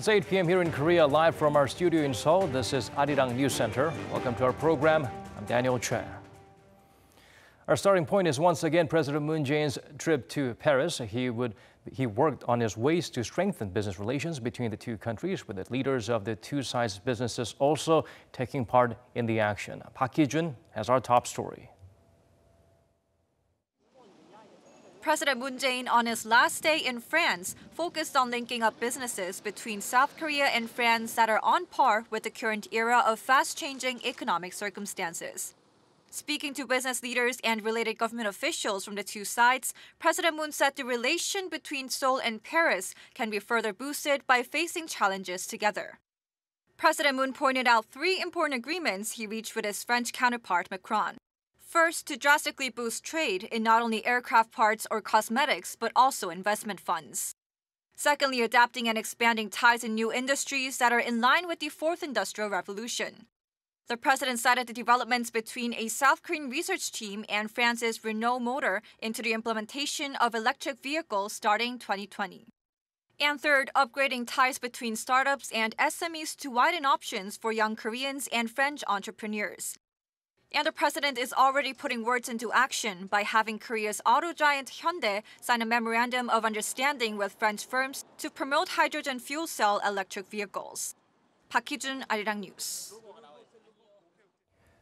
It's 8 p.m. here in Korea, live from our studio in Seoul. This is Arirang News Center. Welcome to our program. I'm Daniel Che. Our starting point is once again President Moon Jae-in's trip to Paris. He worked on his ways to strengthen business relations between the two countries, with the leaders of the two sides' businesses also taking part in the action. Park Hee-jun has our top story. President Moon Jae-in on his last day in France focused on linking up businesses between South Korea and France that are on par with the current era of fast-changing economic circumstances. Speaking to business leaders and related government officials from the two sides, President Moon said the relation between Seoul and Paris can be further boosted by facing challenges together. President Moon pointed out three important agreements he reached with his French counterpart Macron. First, to drastically boost trade in not only aircraft parts or cosmetics, but also investment funds. Secondly, adapting and expanding ties in new industries that are in line with the Fourth Industrial Revolution. The president cited the developments between a South Korean research team and France's Renault Motor into the implementation of electric vehicles starting 2020. And third, upgrading ties between startups and SMEs to widen options for young Koreans and French entrepreneurs. And the president is already putting words into action by having Korea's auto giant Hyundai sign a memorandum of understanding with French firms to promote hydrogen fuel cell electric vehicles. Park Hee-jun, Arirang News.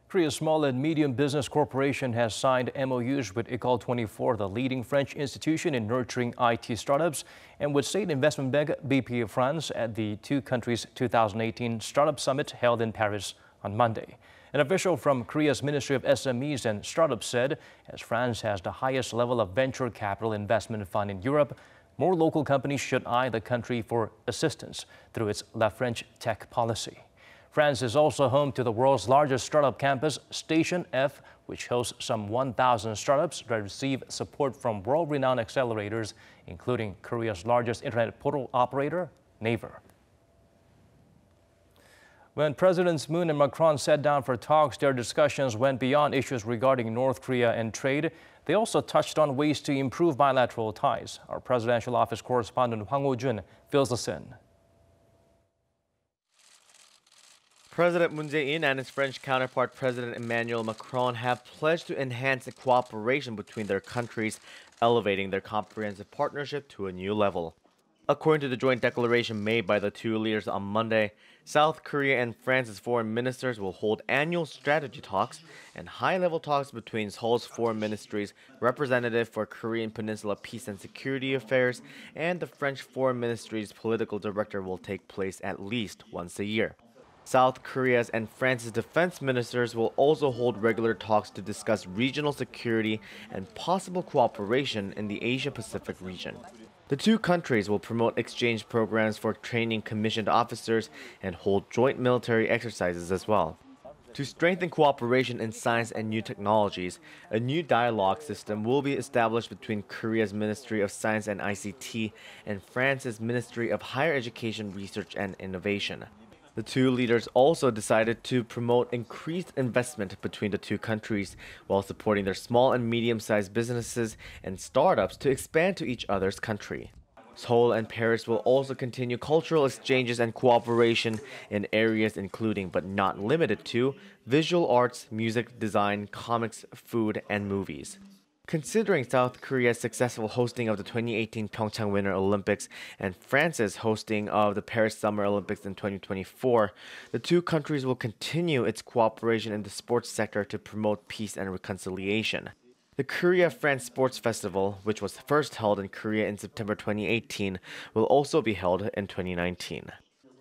Korea's Small and Medium Business Corporation has signed MOUs with Ecole 24, the leading French institution in nurturing IT startups, and with state investment bank Bpifrance at the two countries' 2018 Startup Summit held in Paris on Monday. An official from Korea's Ministry of SMEs and Startups said, as France has the highest level of venture capital investment fund in Europe, more local companies should eye the country for assistance through its La French Tech policy. France is also home to the world's largest startup campus, Station F, which hosts some 1,000 startups that receive support from world-renowned accelerators, including Korea's largest internet portal operator, Naver. When Presidents Moon and Macron sat down for talks, their discussions went beyond issues regarding North Korea and trade. They also touched on ways to improve bilateral ties. Our presidential office correspondent Hwang Ho-jun fills us in. President Moon Jae-in and his French counterpart President Emmanuel Macron have pledged to enhance the cooperation between their countries, elevating their comprehensive partnership to a new level. According to the joint declaration made by the two leaders on Monday, South Korea and France's foreign ministers will hold annual strategy talks and high-level talks between Seoul's foreign ministries, representative for Korean Peninsula Peace and Security Affairs, and the French foreign ministry's political director will take place at least once a year. South Korea's and France's defense ministers will also hold regular talks to discuss regional security and possible cooperation in the Asia-Pacific region. The two countries will promote exchange programs for training commissioned officers and hold joint military exercises as well. To strengthen cooperation in science and new technologies, a new dialogue system will be established between Korea's Ministry of Science and ICT and France's Ministry of Higher Education, Research and Innovation. The two leaders also decided to promote increased investment between the two countries while supporting their small and medium-sized businesses and startups to expand to each other's country. Seoul and Paris will also continue cultural exchanges and cooperation in areas including, but not limited to, visual arts, music, design, comics, food, and movies. Considering South Korea's successful hosting of the 2018 Pyeongchang Winter Olympics and France's hosting of the Paris Summer Olympics in 2024, the two countries will continue its cooperation in the sports sector to promote peace and reconciliation. The Korea-France Sports Festival, which was first held in Korea in September 2018, will also be held in 2019.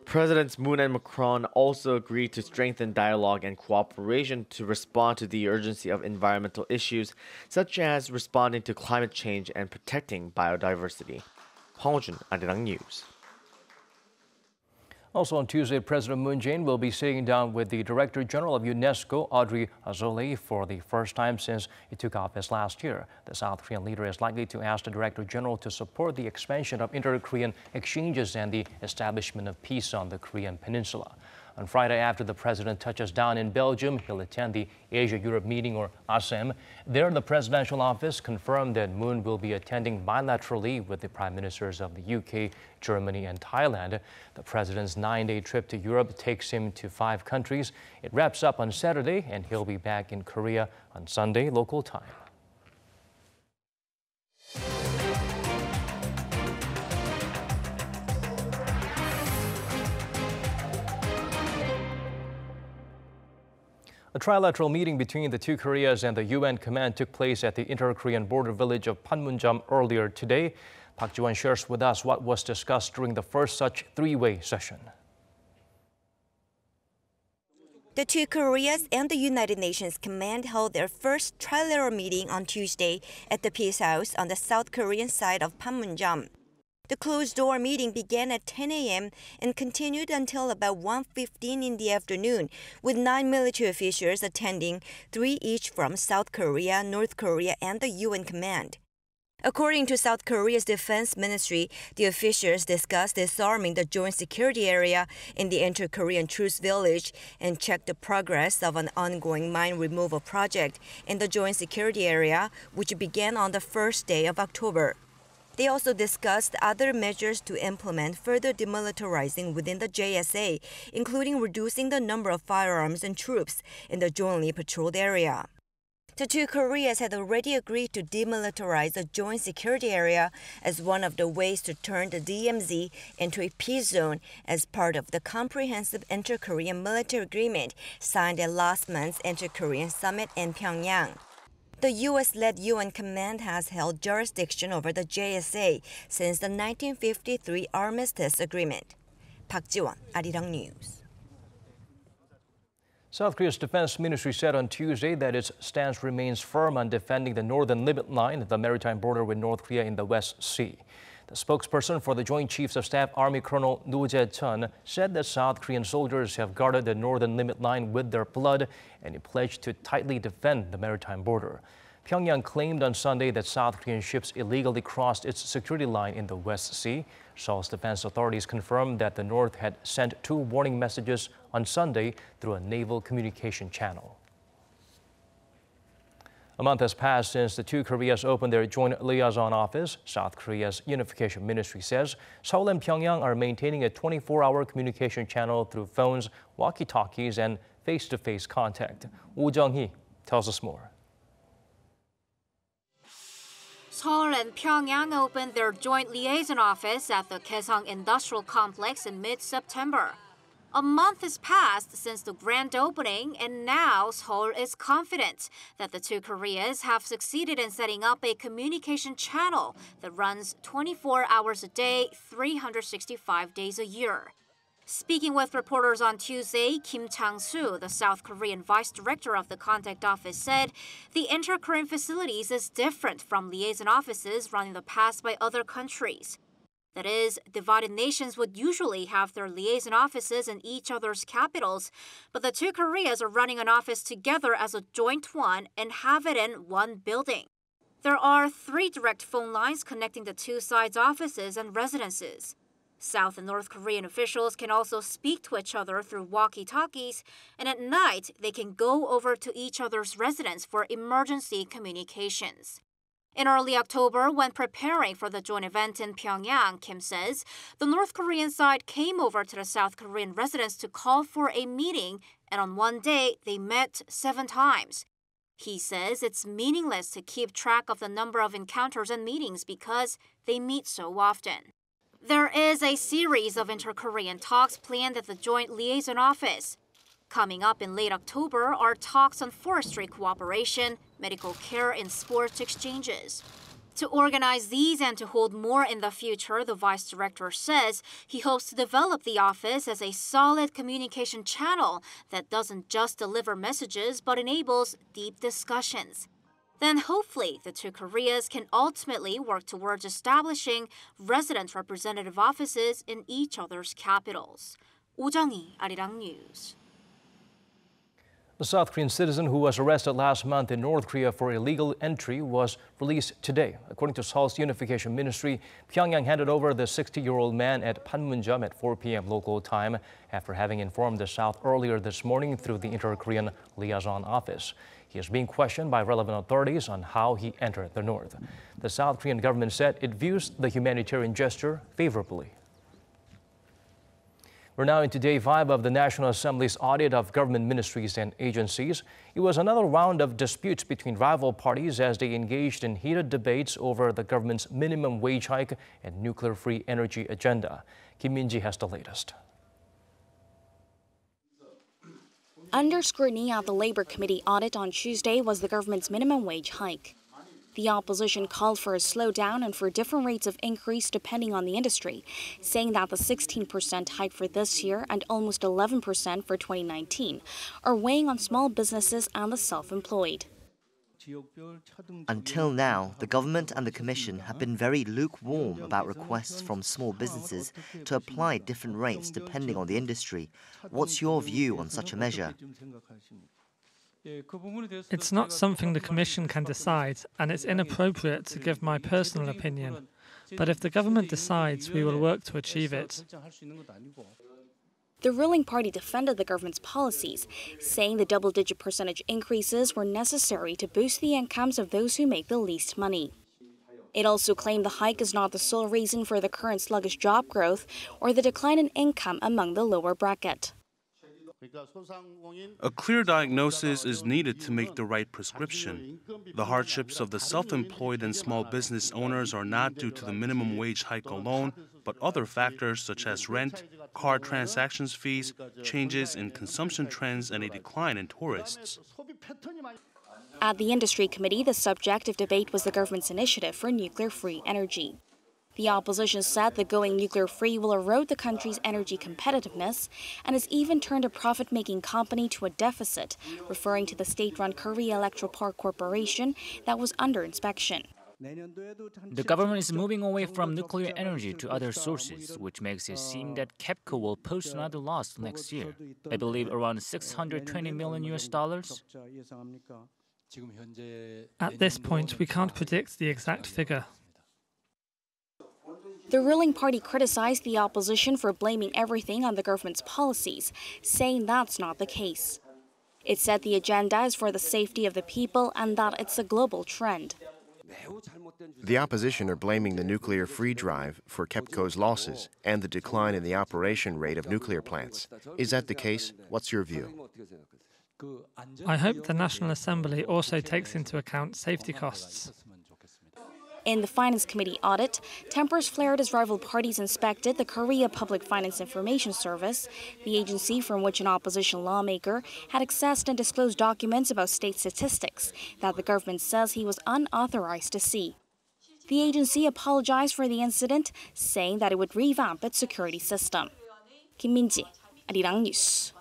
Presidents Moon and Macron also agreed to strengthen dialogue and cooperation to respond to the urgency of environmental issues, such as responding to climate change and protecting biodiversity. Hwang Ho-jun, Arirang News. Also on Tuesday, President Moon Jae-in will be sitting down with the Director General of UNESCO, Audrey Azoulay, for the first time since he took office last year. The South Korean leader is likely to ask the Director General to support the expansion of inter-Korean exchanges and the establishment of peace on the Korean peninsula. On Friday, after the president touches down in Belgium, he'll attend the Asia-Europe meeting, or ASEM. There, the presidential office confirmed that Moon will be attending bilaterally with the prime ministers of the UK, Germany and Thailand. The president's 9-day trip to Europe takes him to 5 countries. It wraps up on Saturday, and he'll be back in Korea on Sunday, local time. A trilateral meeting between the two Koreas and the UN command took place at the inter-Korean border village of Panmunjom earlier today. Park Ji-won shares with us what was discussed during the first such three-way session. The two Koreas and the United Nations command held their first trilateral meeting on Tuesday at the Peace House on the South Korean side of Panmunjom. The closed-door meeting began at 10 a.m. and continued until about 1:15 in the afternoon, with 9 military officials attending, 3 each from South Korea, North Korea, and the UN command. According to South Korea's defense ministry, the officials discussed disarming the joint security area in the inter-Korean truce village and checked the progress of an ongoing mine removal project in the joint security area, which began on the first day of October. They also discussed other measures to implement further demilitarizing within the JSA, including reducing the number of firearms and troops in the jointly patrolled area. The two Koreas had already agreed to demilitarize the joint security area as one of the ways to turn the DMZ into a peace zone as part of the comprehensive inter-Korean military agreement signed at last month's inter-Korean summit in Pyongyang. The U.S.-led UN command has held jurisdiction over the JSA since the 1953 Armistice Agreement. Park Ji-won, Arirang News. South Korea's defense ministry said on Tuesday that its stance remains firm on defending the northern limit line, the maritime border with North Korea in the West Sea. The spokesperson for the Joint Chiefs of Staff, Army Colonel Roh Jae-chun, said that South Korean soldiers have guarded the northern limit line with their blood, and he pledged to tightly defend the maritime border. Pyongyang claimed on Sunday that South Korean ships illegally crossed its security line in the West Sea. Seoul's defense authorities confirmed that the North had sent 2 warning messages on Sunday through a naval communication channel. A month has passed since the two Koreas opened their joint liaison office. South Korea's unification ministry says Seoul and Pyongyang are maintaining a 24-hour communication channel through phones, walkie-talkies, and face-to-face contact. Woo Jung-hee tells us more. Seoul and Pyongyang opened their joint liaison office at the Kaesong Industrial Complex in mid-September. A month has passed since the grand opening, and now Seoul is confident that the two Koreas have succeeded in setting up a communication channel that runs 24 hours a day, 365 days a year. Speaking with reporters on Tuesday, Kim Chang-soo, the South Korean vice director of the contact office, said the inter-Korean facilities is different from liaison offices run in the past by other countries. That is, divided nations would usually have their liaison offices in each other's capitals, but the two Koreas are running an office together as a joint one and have it in one building. There are 3 direct phone lines connecting the two sides' offices and residences. South and North Korean officials can also speak to each other through walkie-talkies, and at night they can go over to each other's residence for emergency communications. In early October, when preparing for the joint event in Pyongyang, Kim says, the North Korean side came over to the South Korean residence to call for a meeting, and on one day, they met 7 times. He says it's meaningless to keep track of the number of encounters and meetings because they meet so often. There is a series of inter-Korean talks planned at the joint liaison office. Coming up in late October are talks on forestry cooperation, medical care, and sports exchanges. To organize these and to hold more in the future, the vice director says he hopes to develop the office as a solid communication channel that doesn't just deliver messages but enables deep discussions. Then hopefully the two Koreas can ultimately work towards establishing resident representative offices in each other's capitals. Woo Jung-hee, Arirang News. The South Korean citizen who was arrested last month in North Korea for illegal entry was released today. According to Seoul's Unification Ministry, Pyongyang handed over the 60-year-old man at Panmunjom at 4 p.m. local time after having informed the South earlier this morning through the Inter-Korean Liaison office. He is being questioned by relevant authorities on how he entered the North. The South Korean government said it views the humanitarian gesture favorably. We're now into day 5 of the National Assembly's audit of government ministries and agencies. It was another round of disputes between rival parties as they engaged in heated debates over the government's minimum wage hike and nuclear-free energy agenda. Kim Min-ji has the latest. Under scrutiny at the Labor Committee audit on Tuesday was the government's minimum wage hike. The opposition called for a slowdown and for different rates of increase depending on the industry, saying that the 16% hike for this year and almost 11% for 2019 are weighing on small businesses and the self-employed. Until now, the government and the Commission have been very lukewarm about requests from small businesses to apply different rates depending on the industry. What's your view on such a measure? It's not something the Commission can decide, and it's inappropriate to give my personal opinion. But if the government decides, we will work to achieve it. The ruling party defended the government's policies, saying the double-digit percentage increases were necessary to boost the incomes of those who make the least money. It also claimed the hike is not the sole reason for the current sluggish job growth or the decline in income among the lower bracket. A clear diagnosis is needed to make the right prescription. The hardships of the self-employed and small business owners are not due to the minimum wage hike alone, but other factors such as rent, card transactions fees, changes in consumption trends, and a decline in tourists. At the Industry Committee, the subject of debate was the government's initiative for nuclear-free energy. The opposition said that going nuclear-free will erode the country's energy competitiveness and has even turned a profit-making company to a deficit, referring to the state-run Korea Electro Power Corporation that was under inspection. The government is moving away from nuclear energy to other sources, which makes it seem that KEPCO will post another loss next year. I believe around $620 million. At this point, we can't predict the exact figure. The ruling party criticized the opposition for blaming everything on the government's policies, saying that's not the case. It said the agenda is for the safety of the people and that it's a global trend. The opposition are blaming the nuclear-free drive for KEPCO's losses and the decline in the operation rate of nuclear plants. Is that the case? What's your view? I hope the National Assembly also takes into account safety costs. In the Finance Committee audit, tempers flared as rival parties inspected the Korea Public Finance Information Service, the agency from which an opposition lawmaker had accessed and disclosed documents about state statistics that the government says he was unauthorized to see. The agency apologized for the incident, saying that it would revamp its security system. Kim Min-ji, Arirang News.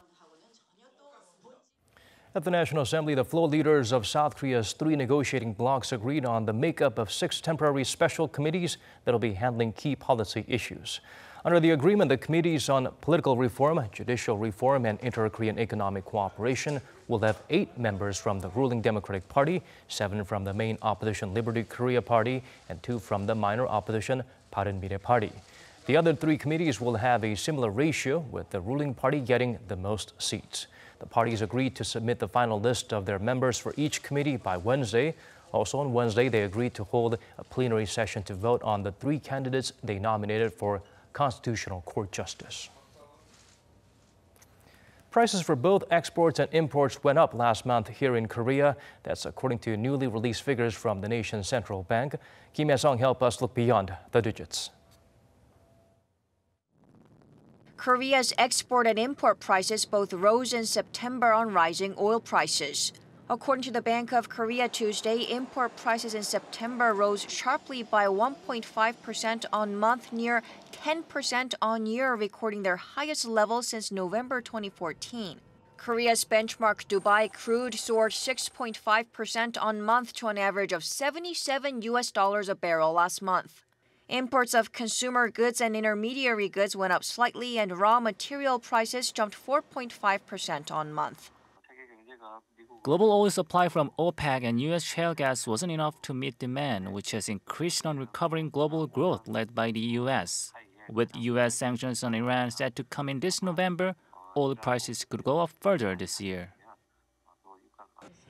At the National Assembly, the floor leaders of South Korea's 3 negotiating blocs agreed on the makeup of 6 temporary special committees that will be handling key policy issues. Under the agreement, the committees on political reform, judicial reform, and inter-Korean economic cooperation will have 8 members from the ruling Democratic Party, 7 from the main opposition Liberty Korea Party, and 2 from the minor opposition Bareunmirae Party. The other 3 committees will have a similar ratio, with the ruling party getting the most seats. The parties agreed to submit the final list of their members for each committee by Wednesday. Also on Wednesday, they agreed to hold a plenary session to vote on the 3 candidates they nominated for Constitutional Court Justice. Prices for both exports and imports went up last month here in Korea. That's according to newly released figures from the nation's central bank. Kim Hye-sung help us look beyond the digits. Korea's export and import prices both rose in September on rising oil prices. According to the Bank of Korea Tuesday, import prices in September rose sharply by 1.5% on month, near 10% on year, recording their highest level since November 2014. Korea's benchmark Dubai crude soared 6.5% on month to an average of $77 a barrel last month. Imports of consumer goods and intermediary goods went up slightly, and raw material prices jumped 4.5% on month. Global oil supply from OPEC and U.S. shale gas wasn't enough to meet demand, which has increased on recovering global growth led by the U.S. With U.S. sanctions on Iran set to come in this November, oil prices could go up further this year.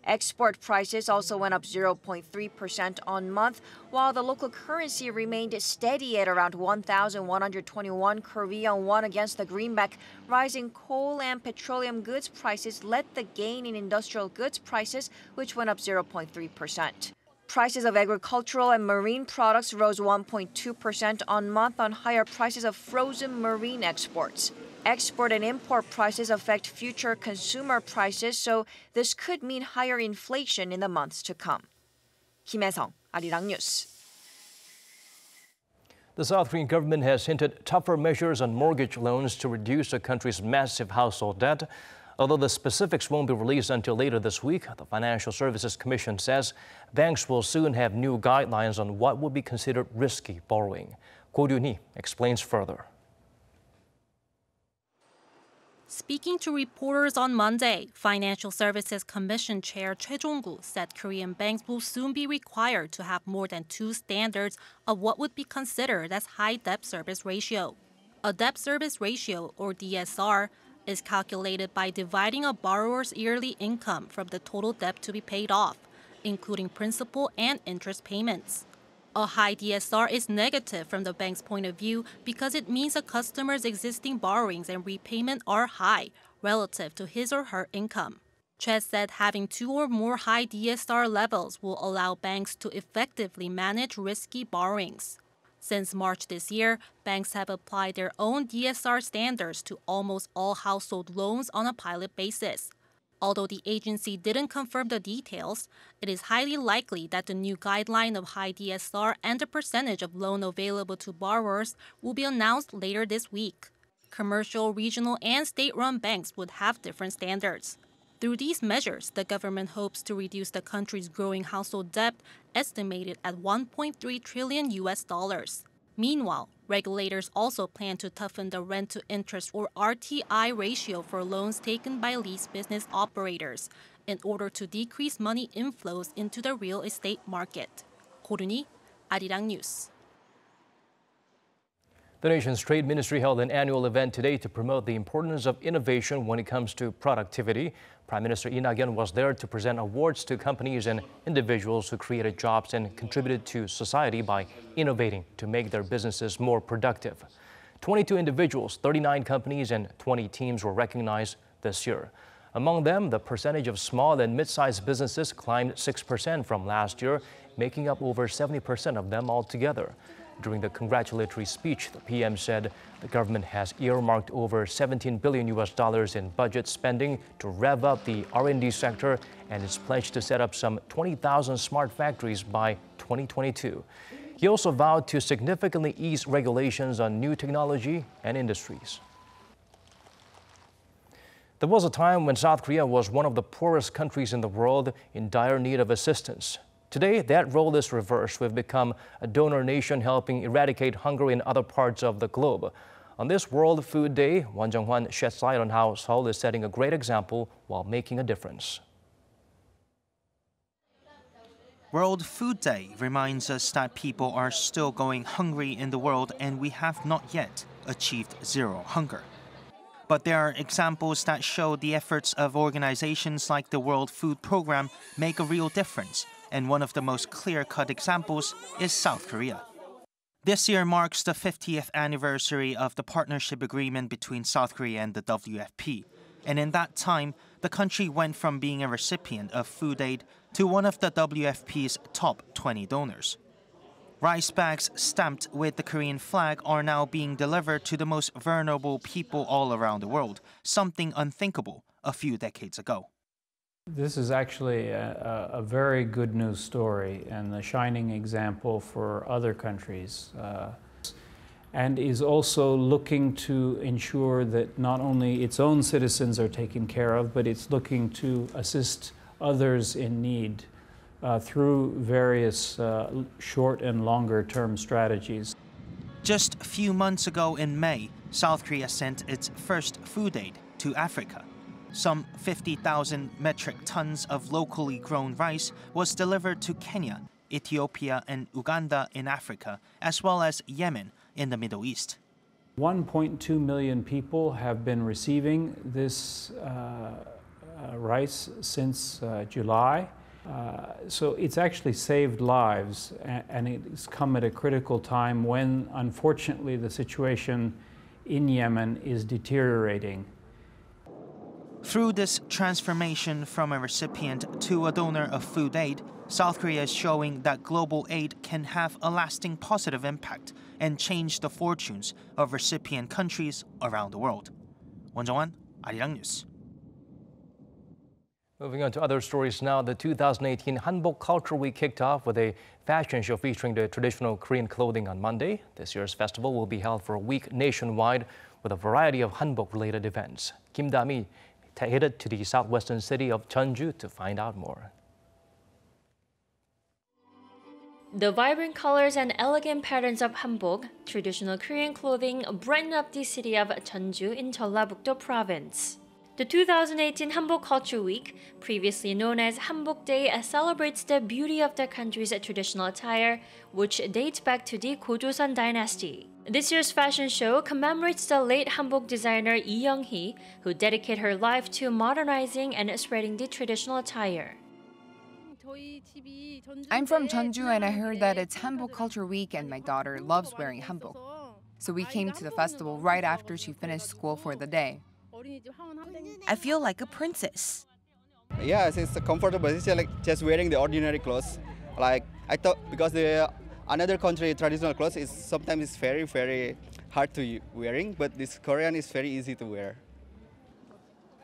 Export prices also went up 0.3% on month, while the local currency remained steady at around 1,121 Korean won against the greenback. Rising coal and petroleum goods prices led the gain in industrial goods prices, which went up 0.3%. Prices of agricultural and marine products rose 1.2% on month on higher prices of frozen marine exports. Export and import prices affect future consumer prices, so this could mean higher inflation in the months to come. Kim Hae-sung, Arirang News. The South Korean government has hinted tougher measures on mortgage loans to reduce the country's massive household debt. Although the specifics won't be released until later this week, the Financial Services Commission says banks will soon have new guidelines on what would be considered risky borrowing. Ko Ryun-hee explains further. Speaking to reporters on Monday, Financial Services Commission Chair Choi Jong-gu said Korean banks will soon be required to have more than two standards of what would be considered as high debt service ratio. A debt service ratio, or DSR, is calculated by dividing a borrower's yearly income from the total debt to be paid off, including principal and interest payments. A high DSR is negative from the bank's point of view because it means a customer's existing borrowings and repayment are high relative to his or her income. Choi said having two or more high DSR levels will allow banks to effectively manage risky borrowings. Since March this year, banks have applied their own DSR standards to almost all household loans on a pilot basis. Although the agency didn't confirm the details, it is highly likely that the new guideline of high DSR and the percentage of loan available to borrowers will be announced later this week. Commercial, regional, and state-run banks would have different standards. Through these measures, the government hopes to reduce the country's growing household debt, estimated at $1.3 trillion. Meanwhile, regulators also plan to toughen the rent-to-interest or RTI ratio for loans taken by lease business operators in order to decrease money inflows into the real estate market. Ko Ryun-hee, Arirang News. The nation's trade ministry held an annual event today to promote the importance of innovation when it comes to productivity. Prime Minister Lee Nak-yeon was there to present awards to companies and individuals who created jobs and contributed to society by innovating to make their businesses more productive. 22 individuals, 39 companies, and 20 teams were recognized this year. Among them, the percentage of small and mid-sized businesses climbed 6% from last year, making up over 70% of them altogether. During the congratulatory speech, the PM said the government has earmarked over $17 billion in budget spending to rev up the R&D sector and is pledged to set up some 20,000 smart factories by 2022. He also vowed to significantly ease regulations on new technology and industries. There was a time when South Korea was one of the poorest countries in the world in dire need of assistance. Today, that role is reversed. We've become a donor nation helping eradicate hunger in other parts of the globe. On this World Food Day, Won Jung-hwan sheds light on how Seoul is setting a great example while making a difference. World Food Day reminds us that people are still going hungry in the world and we have not yet achieved zero hunger. But there are examples that show the efforts of organizations like the World Food Program make a real difference. And one of the most clear-cut examples is South Korea. This year marks the 50th anniversary of the partnership agreement between South Korea and the WFP. And in that time, the country went from being a recipient of food aid to one of the WFP's top 20 donors. Rice bags stamped with the Korean flag are now being delivered to the most vulnerable people all around the world, something unthinkable a few decades ago. This is actually a very good news story and a shining example for other countries, and is also looking to ensure that not only its own citizens are taken care of, but it's looking to assist others in need through various short and longer term strategies. Just a few months ago in May, South Korea sent its first food aid to Africa. Some 50,000 metric tons of locally grown rice was delivered to Kenya, Ethiopia, and Uganda in Africa, as well as Yemen in the Middle East. 1.2 million people have been receiving this rice since July. So it's actually saved lives, and it's come at a critical time when, unfortunately, the situation in Yemen is deteriorating. Through this transformation from a recipient to a donor of food aid, South Korea is showing that global aid can have a lasting positive impact and change the fortunes of recipient countries around the world. 원정환, Arirang News. Moving on to other stories now, the 2018 Hanbok Culture Week kicked off with a fashion show featuring the traditional Korean clothing on Monday. This year's festival will be held for a week nationwide with a variety of Hanbok-related events. Kim Da-mi headed to the southwestern city of Jeonju to find out more. The vibrant colors and elegant patterns of hanbok, traditional Korean clothing, brighten up the city of Jeonju in Jeollabuk-do province. The 2018 Hanbok Culture Week, previously known as Hanbok Day, celebrates the beauty of the country's traditional attire, which dates back to the Gojoseon dynasty. This year's fashion show commemorates the late hanbok designer Lee Young-hee, who dedicated her life to modernizing and spreading the traditional attire. I'm from Jeonju and I heard that it's Hanbok Culture Week and my daughter loves wearing hanbok. So we came to the festival right after she finished school for the day. I feel like a princess. Yes, it's comfortable. It's like just wearing the ordinary clothes. Like I thought, because the another country traditional clothes is sometimes very, very hard to wearing, but this Korean is very easy to wear.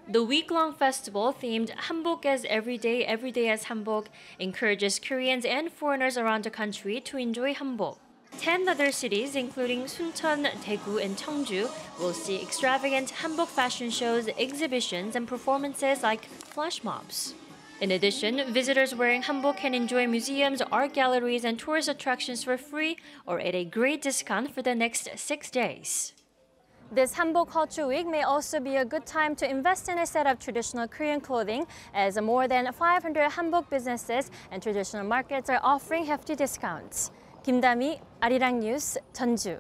The week-long festival, themed Hanbok as Everyday, Everyday as Hanbok, encourages Koreans and foreigners around the country to enjoy hanbok. 10 other cities, including Suncheon, Daegu, and Cheongju, will see extravagant hanbok fashion shows, exhibitions, and performances like flash mobs. In addition, visitors wearing hanbok can enjoy museums, art galleries, and tourist attractions for free or at a great discount for the next 6 days. This Hanbok Culture Week may also be a good time to invest in a set of traditional Korean clothing, as more than 500 hanbok businesses and traditional markets are offering hefty discounts. Kim Da-mi, Arirang News, Jeonju.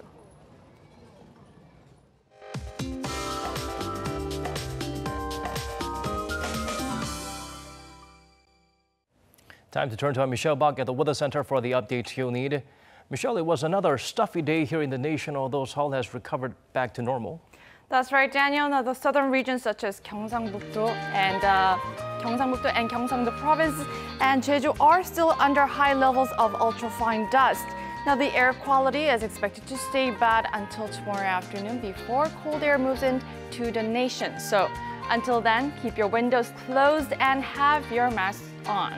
Time to turn to Michelle Bach at the Weather Center for the updates you'll need. Michelle, it was another stuffy day here in the nation, although Seoul has recovered back to normal. That's right, Daniel. Now, the southern regions such as Gyeongsangbuk-do and Gyeongsangbuk province and Jeju are still under high levels of ultrafine dust. Now, the air quality is expected to stay bad until tomorrow afternoon before cold air moves into the nation. So, until then, keep your windows closed and have your masks on.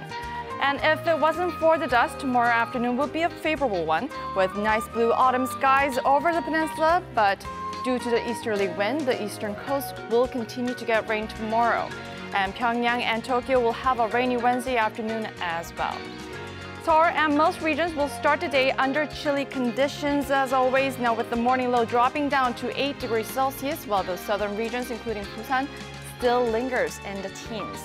And if it wasn't for the dust, tomorrow afternoon would be a favorable one, with nice blue autumn skies over the peninsula, but due to the easterly wind, the eastern coast will continue to get rain tomorrow. And Pyongyang and Tokyo will have a rainy Wednesday afternoon as well. Seoul and most regions will start the day under chilly conditions as always, now with the morning low dropping down to 8 degrees Celsius, while the southern regions, including Busan, still lingers in the teens.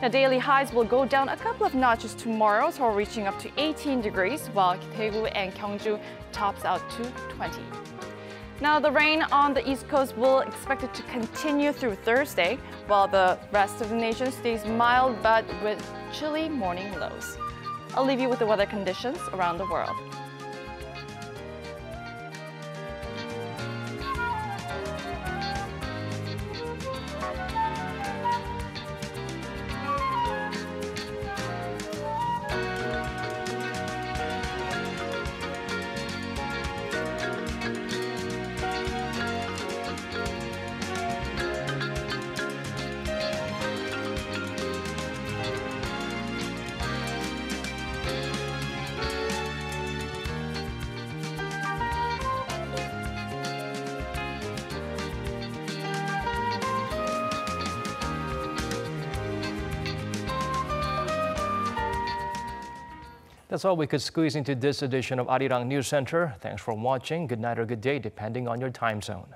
Now, daily highs will go down a couple of notches tomorrow, so reaching up to 18 degrees, while Daegu and Gyeongju tops out to 20. Now, the rain on the East Coast will expected to continue through Thursday, while the rest of the nation stays mild but with chilly morning lows. I'll leave you with the weather conditions around the world. That's all we could squeeze into this edition of Arirang News Center. Thanks for watching. Good night or good day, depending on your time zone.